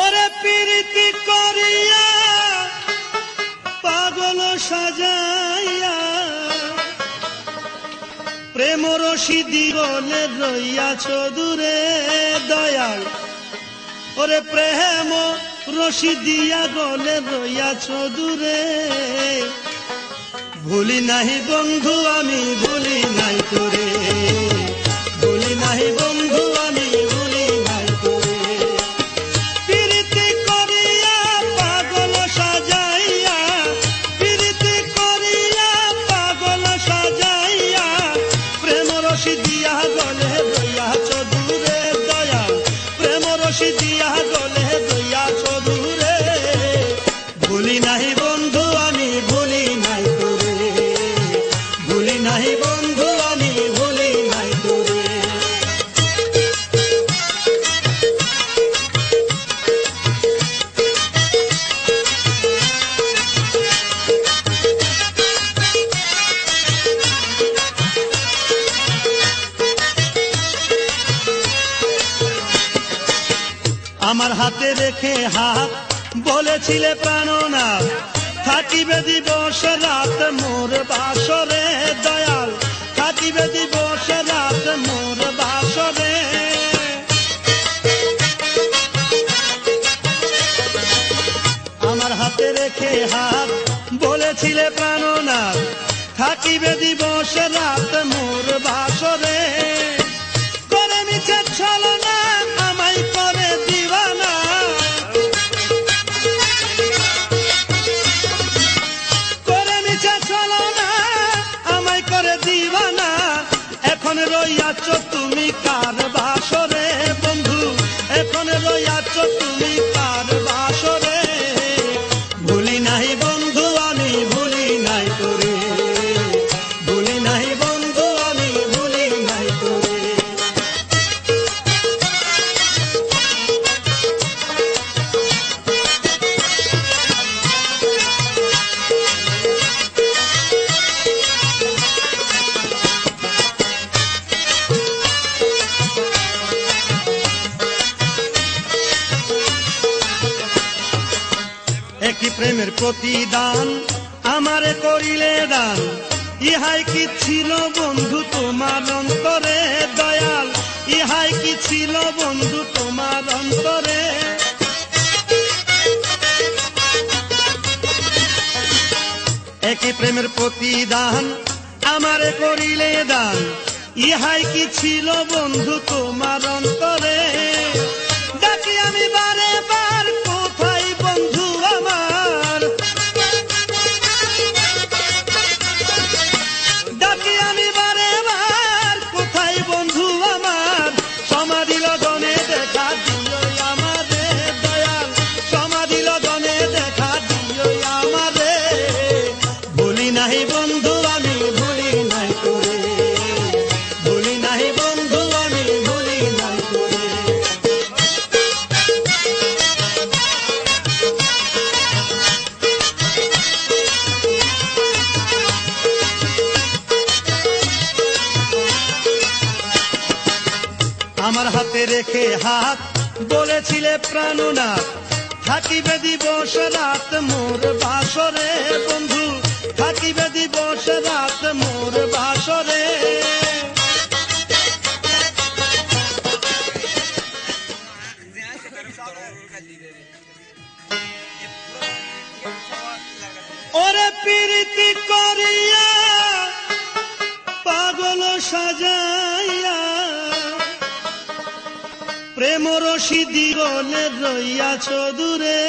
ওরে প্রীতি করিয়া পাগল সাজাইয়া প্রেম রশি দিগলে রইয়াছ দূরে দয়াল। ওরে প্রেম রশি দিয়া গলে রইয়াছ দূরে, ভুলি নাহি বন্ধু আমি ভুলি নাই তোরে, ভুলি নাহি বন্ধু আমি ভুলি নাই তোরে। প্রীতি করিয়া পাগল সাজাইয়া, প্রীতি করিয়া পাগল সাজাইয়া প্রেম রশি দিয়া গলে রইয়াছ দূরে দয়াল। প্রেম রশি দিয়া গলে রইয়াছ দূরে, ভুলি নাহি বন্ধু আমি ভুলি নাই তোরে, ভুলি নাহি বন্ধু আমি ভুলি নাই তোরে। আমার হাতে রেখে হাত বলেছিলে প্রাণনাথ, থাকিবে দিবস রাত মোর বাসরে দয়াল, থাকিবে দিবস রাত মোর বাসরে। আমার হাতে রেখে হাত বলেছিলে প্রাণনাথ, থাকিবে দিবস রাত মোর বাসরে। করে মিছে ছলনা আমায় করে দিওয়ানা, করে মিছে ছলনা আমায় করে দিওয়ানা। এখন রইয়াছ তুমি কার বাসরে বন্ধু, এখন রইয়াছ তুমি কার বাসরে। ভুলি নাহি বন্ধু আমি ভুলি নাই তোরে, ভুলি নাহি বন্ধু আমি ভুলি নাই তোরে। একই প্রেমের প্রতিদান আমারে করিলে দান, ইহাই কি ছিল বন্ধু তোমার অন্তরে দয়াল, ইহাই কি ছিল বন্ধু তোমার অন্তরে। একই প্রেমের প্রতিদান আমারে করিলে দান, ইহাই কি ছিল বন্ধু তোমার অন্তরে। ডাকি আমি বারে বার কোথায় বন্ধু আমার, ডাকি আমি বারে বার কোথায় বন্ধু আমার। সমাধি লগনে দেখা দিও আমারে দয়াল, সমাধি লগনে দেখা দিও আমারে। ভুলি নাহি বন্ধু আমি ভুলি নাই তোরে, ভুলি নাহি বন্ধু আমি ভুলি নাই তোরে। আমার হাতে রেখে হাত বলেছিলে প্রাণনাথ, থাকিবে দিবস রাত মোর বাসরে বন্ধু, থাকিবে দিবস রাত মোর বাসরে। ওরে প্রীতি করিয়া পাগল সাজাইয়া প্রেম রশি দিগলে রইয়াছ দূরে।